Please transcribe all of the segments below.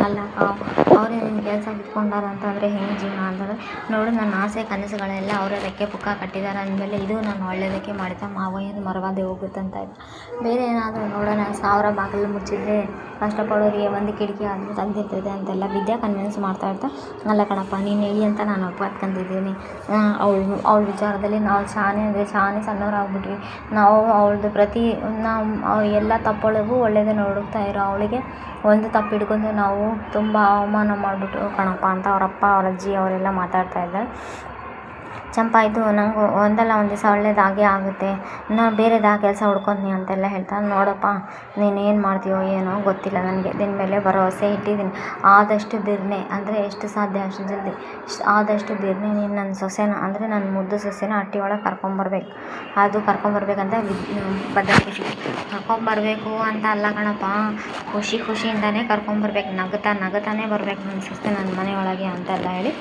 ಅಲ್ಲಕ್ಕ ಅವರೇ ನಿನ್ನ ಕೆಲಸ ಬಿಟ್ಕೊಂಡಾರ ಅಂತಂದರೆ ಹೆಂಗೆ ಜೀವನ ಅಂತಂದರೆ ನೋಡು, ನನ್ನ ಆಸೆ ಕನಸುಗಳೆಲ್ಲ ಅವರೇ ರೆಕ್ಕೆ ಪುಕ್ಕ ಕಟ್ಟಿದ್ದಾರೆ ಅಂದಮೇಲೆ ಇದು ನಾನು ಒಳ್ಳೆಯದಕ್ಕೆ ಮಾಡಿದ ಮಾವ ಏನು ಮರವಾದೆ ಹೋಗುತ್ತಂತ ಇದೆ. ಬೇರೆ ಏನಾದರೂ ನೋಡೋಣ, 1000 ಬಾಗಿಲು ಮುಚ್ಚಿದ್ರೆ ಕಷ್ಟಪಡೋರಿಗೆ ಒಂದು ಕಿಟಕಿ ಆದರೂ ತೆಗ್ದಿರ್ತದೆ ಅಂತೆಲ್ಲ ವಿದ್ಯಾ ಕನ್ವಿನ್ಸ್ ಮಾಡ್ತಾ ಇರ್ತಾ, ಅಲ್ಲ ಕಣಪ್ಪ ನೀನು ಹೇಳಿ ಅಂತ ನಾನು ಒಪ್ಕೊಂಡಿದ್ದೀನಿ. ಅವಳ ವಿಚಾರದಲ್ಲಿ ನಾವು ಶಾನೆ ಅಂದರೆ ಶಾನೆ ಸಣ್ಣವರಾಗ್ಬಿಟ್ವಿ. ನಾವು ಅವಳದು ನಾವು ಎಲ್ಲ ತಪ್ಪೊಳಗೂ ಒಳ್ಳೆಯದನ್ನು ಹುಡುಕ್ತಾ ಇರೋ ಅವಳಿಗೆ ಒಂದು ತಪ್ಪು ಹಿಡ್ಕೊಂಡು ನಾವು ತುಂಬ ಅವಮಾನ ಮಾಡಿಬಿಟ್ಟು ಕಣಪ್ಪ ಅಂತ ಅವರಪ್ಪ ಅವ್ರ ಅಜ್ಜಿ ಅವರೆಲ್ಲ ಮಾತಾಡ್ತಾ ಇದ್ದಾರೆ. ಚಂಪಾ ಇದು ನಂಗೆ ಒಂದಲ್ಲ ಒಂದು ದಿವಸ ಒಳ್ಳೇದಾಗೇ ಆಗುತ್ತೆ, ನಾನು ಬೇರೆದು ಕೆಲಸ ಹುಡ್ಕೊತೀನಿ ಅಂತೆಲ್ಲ ಹೇಳ್ತಾನೆ. ನೋಡಪ್ಪ ನೀನು ಏನು ಮಾಡ್ತೀಯೋ ಏನೋ ಗೊತ್ತಿಲ್ಲ, ನನಗೆ ನಿನ್ನ ಮೇಲೆ ಭರವಸೆ ಇಟ್ಟಿದ್ದೀನಿ. ಆದಷ್ಟು ಬಿರ್ನೆ ಅಂದರೆ ಎಷ್ಟು ಸಾಧ್ಯ ಅಷ್ಟು ಜಲ್ದಿ ಆದಷ್ಟು ಬಿರ್ನೆ ನೀನು ನನ್ನ ಸೊಸೆನ ಅಂದರೆ ನನ್ನ ಮುದ್ದು ಸೊಸೆನ ಹಟ್ಟಿ ಒಳಗೆ ಕರ್ಕೊಂಬರ್ಬೇಕು. ಅದು ಕರ್ಕೊಂಬರ್ಬೇಕಂತ ಭದ್ರ ಖುಷಿ ಕರ್ಕೊಂಬರ್ಬೇಕು ಅಂತ ಅಲ್ಲ ಕಣಪ್ಪ, ಖುಷಿಯಿಂದನೇ ಕರ್ಕೊಂಬರ್ಬೇಕು, ನಗತಾನೇ ಬರ್ಬೇಕು ನನ್ನ ಸೊಸೆ ನನ್ನ ಮನೆಯೊಳಗೆ ಅಂತೆಲ್ಲ ಹೇಳಿ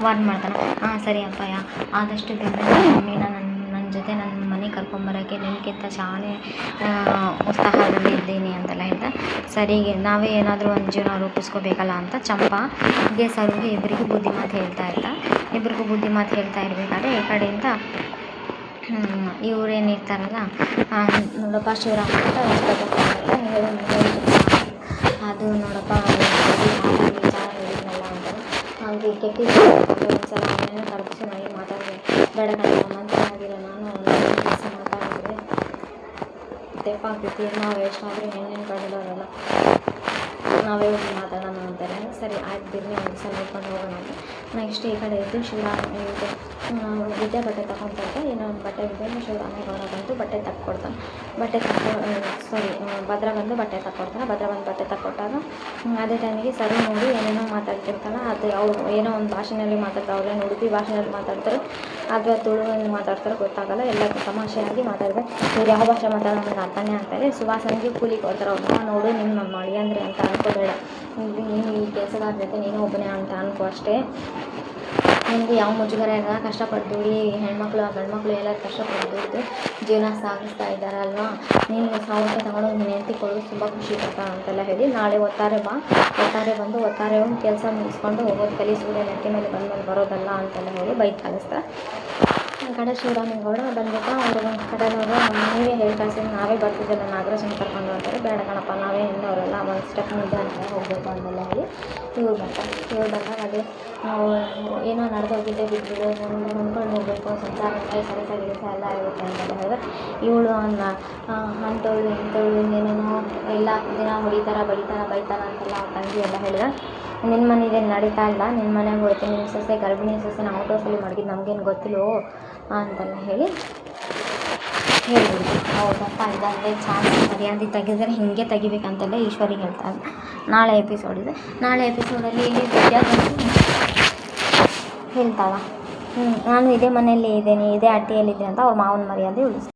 ವಾರ್ನ್ ಮಾಡ್ತಾನೆ. ಹಾಂ ಸರಿ ಅಪ್ಪಯ್ಯ, ಆದಷ್ಟು ಬೇಗ ಮಮ್ಮಿನ ನನ್ನ ಜೊತೆ ನನ್ನ ಮನೆಗೆ ಕರ್ಕೊಂಬರೋಕ್ಕೆ ನಿನಗಿಂತ ಶಾನೆ ಉತ್ಸಾಹದಲ್ಲಿ ಇದ್ದೀನಿ ಅಂತೆಲ್ಲ ಹೇಳ್ತಾ, ಸರಿಗೆ ನಾವೇ ಏನಾದರೂ ಒಂದು ಜೀವನ ರೂಪಿಸ್ಕೋಬೇಕಲ್ಲ ಅಂತ ಚಂಪಾಗೆ ಸರ್ಗೆ ಇಬ್ಬರಿಗೂ ಬುದ್ಧಿ ಮಾತು ಹೇಳ್ತಾ ಇರಬೇಕಾದ್ರೆ ಈ ಕಡೆಯಿಂದ ಇವರೇನಿರ್ತಾರಲ್ಲ, ನೋಡಪ್ಪ ಶಿವರಾಮ ಅಂತ ಅದು ನೋಡಪ್ಪ ವಿಚಾರ ಹೇಳಿದ್ನಲ್ಲ ಅಂತಾರೆ. ಹಾಗೆ ಕೆಟ್ಟಿದ್ದು ಒಂದ್ಸಲ ಅವನೇನೋ ಕರೆದು ಚೆನ್ನಾಗಿ ಮಾತಾಡಿದೆ. ಬೇಡ ಕಣಪ್ಪ ಮಂತ್ರಾಗಿರೋ ನಾನು ಕೆಲಸ ಮಾತಾಡಿದ್ರೆ ತೆಪ್ಪ ಆಗ್ತೈತಿ, ನಾವು ಎಷ್ಟಾದರೂ ಹೆಣ್ಣಿನ ಕಡೆದವರಲ್ಲ, ನಾವೇ ಹೋಗಿ ಮಾತಾಡೋಣ ಅಂತಾರೆ. ಸರಿ ಆಯ್ತು ಬಿರ್ನಿ ಒಂದು ಸಲ ನೋಡ್ಕೊಂಡು ಹೋಗೋಣ ಅಂತ ನೆಕ್ಸ್ಟ್ ಈ ಕಡೆ ಇದ್ದು ಶಿವರಾಮ ವಿದ್ಯಾ ಬಟ್ಟೆ ತಗೊತಾರೆ. ಇನ್ನೊಂದು ಬಟ್ಟೆ ಬಿದ್ದರೆ ಶಿವರಾಮ ಗೌಡ ಬಂದು ಬಟ್ಟೆ ತಕ್ಕೊಡ್ತಾನೆ. ಭದ್ರ ಬಂದು ಬಟ್ಟೆ ತಕ್ಕೊಡ್ತಾನೆ. ಭದ್ರ ಬಂದು ಬಟ್ಟೆ ತಕ್ಕೊಟ್ಟಾಗ ಅದೇ ಟೈಮಿಗೆ ಸರಿ ನೋಡಿ ಏನೇನೋ ಮಾತಾಡ್ತಿರ್ತಾನೆ. ಅದು ಅವ್ರು ಏನೋ ಒಂದು ಭಾಷೆಯಲ್ಲಿ ಮಾತಾಡ್ತಾರೆ, ಅವ್ರೇನು ಉಡುಪಿ ಭಾಷೆಯಲ್ಲಿ ಮಾತಾಡ್ತಾರೆ ಅಥವಾ ತುಳುವಲ್ಲಿ ಮಾತಾಡ್ತಾರೆ ಗೊತ್ತಾಗಲ್ಲ, ಎಲ್ಲ ತಮಾಷೆಯಾಗಿ ಮಾತಾಡಿದ್ರೆ ಇವ್ರು ಯಾವ ಭಾಷೆ ಮಾತಾಡೋ ನಮಗೆ ಅರ್ಥನೇ ಆಗ್ತಾಯಿದೆ. ಸುವಾಸನಿಗೆ ಕೂಲಿ ಕೊಡ್ತಾರೆ. ಅವ್ರನ್ನ ನೋಡು ನಿಮ್ಮ ಮಳಿ ಅಂದರೆ ಅಂತ ಅನ್ಕೋಬೇಡ, ನೀನು ಈ ಕೆಲಸಗಾರ ಜೊತೆ ನೀನು ಒಬ್ಬನೇ ಅಂತ ಅನ್ಕೋ ಅಷ್ಟೇ. ನಿನಗೆ ಯಾವ ಮುಜುಗರ ಇಲ್ಲ, ಕಷ್ಟಪಟ್ಟು ದುಡಿ, ಹೆಣ್ಮಕ್ಳು ಗಂಡ್ಮಕ್ಳು ಎಲ್ಲ ಕಷ್ಟಪಟ್ಟು ದುಡ್ದು ಜೀವನ ಸಾಗಿಸ್ತಾ ಇದ್ದಾರಲ್ವಾ, ನೀನು 1000 ರೂಪಾಯಿ ತಗೊಂಡು ನೀನು ಹೆಂಡತಿ ಕೊಡೋದು ತುಂಬ ಖುಷಿ ಪಡ್ತಾನೆ ಅಂತೆಲ್ಲ ಹೇಳಿ, ನಾಳೆ ಒತ್ತಾರೆ ಬಂದು ಒತ್ತಾರೆ ಒಂದು ಕೆಲಸ ಮುಗಿಸ್ಕೊಂಡು ಹೋಗೋದು ಕಲಿಸ್ಬಿಡಿ, ನೆಟ್ಟಿ ಮೇಲೆ ಬಂದ್ಮೇಲೆ ಬರೋದಲ್ಲ ಅಂತೆಲ್ಲ ಹೇಳಿ ಬೈಕ್ ಕಳಿಸ್ತಾರೆ. ಕಡೆ ಶಿವರಾಮೇಗೌಡ ಬಂದ್ಬಿಟ್ಟು ಅವರು ಕಡೆದವರು ನೀವೇ ಹೇಳಿ ಕಳಿಸಿ ನಾವೇ ಬರ್ತಿದ್ದೆಲ್ಲ ನಾಗರಾಜನ ಕರ್ಕೊಂಡು ಅಂತಾರೆ. ಬೇಡ ಕಣಪ್ಪ ನಾವೇ ಹೆಣ್ಣವರೆಲ್ಲ ಒಂದು ಸ್ಟೆಪ್ ಮುಂದೆ ಅಂತ ಹೋಗಬೇಕು ಅಂತೆಲ್ಲ ಹೇಳಿ ಇವ್ರು ಬಂದಾಗ ಅದೇ ನಾವು ಏನೋ ನಡೆದೋಗಿದ್ದೆ ಬಿಟ್ಬಿಡು, ಹೊಂದ್ಕೊಂಡು ಹೋಗಬೇಕು, ಸಂಸಾರ ಸರಿಸಾಗಿ ಎಲ್ಲ ಇರುತ್ತೆ ಅಂತೆಲ್ಲ ಹೇಳಿದ್ರೆ ಇವಳು ಅಂಥವಳು ಇಂಥವಳು ಏನೇನೋ ಎಲ್ಲ ದಿನ ಹೊಡಿತಾರ ಬೈತಾರ ಅಂತೆಲ್ಲ ತಂಗಿ ಎಲ್ಲ ಹೇಳಿದ್ರೆ, ನಿನ್ನ ಮನೆ ಇದೇನು ನಡೀತಾ ಇಲ್ಲ, ನಿನ್ನ ಮನೆಗೆ ಹೋಗ್ತೀನಿ, ನಿಮ್ಮ ಸೊಸೆ ಗರ್ಭಿಣಿ ಸೊಸೆನ ಔಟೋಸಲ್ಲಿ ಮಡಗಿದ್ದು ನಮಗೇನು ಗೊತ್ತಿಲ್ಲೋ ಅಂತೆಲ್ಲ ಹೇಳ್ಬಿಡ್ತು. ಹೌದಪ್ಪ ಇದಾದರೆ ಚಾನ್ಸ್ ಮರ್ಯಾದೆ ತೆಗೆದರೆ ಹೀಗೆ ತೆಗಿಬೇಕಂತೆಲ್ಲ ಈಶ್ವರಿಗೆ ಹೇಳ್ತಾರೆ. ನಾಳೆ ಎಪಿಸೋಡಲ್ಲಿ ಹೇಳ್ತಾಳ, ನಾನು ಇದೇ ಮನೆಯಲ್ಲೇ ಇದ್ದೇನೆ, ಇದೇ ಹಟ್ಟಿಯಲ್ಲಿದ್ದೀನಿ ಅಂತ ಅವ್ರ ಮಾವನ ಮರ್ಯಾದೆ ಉಳಿಸ್ತಾರೆ.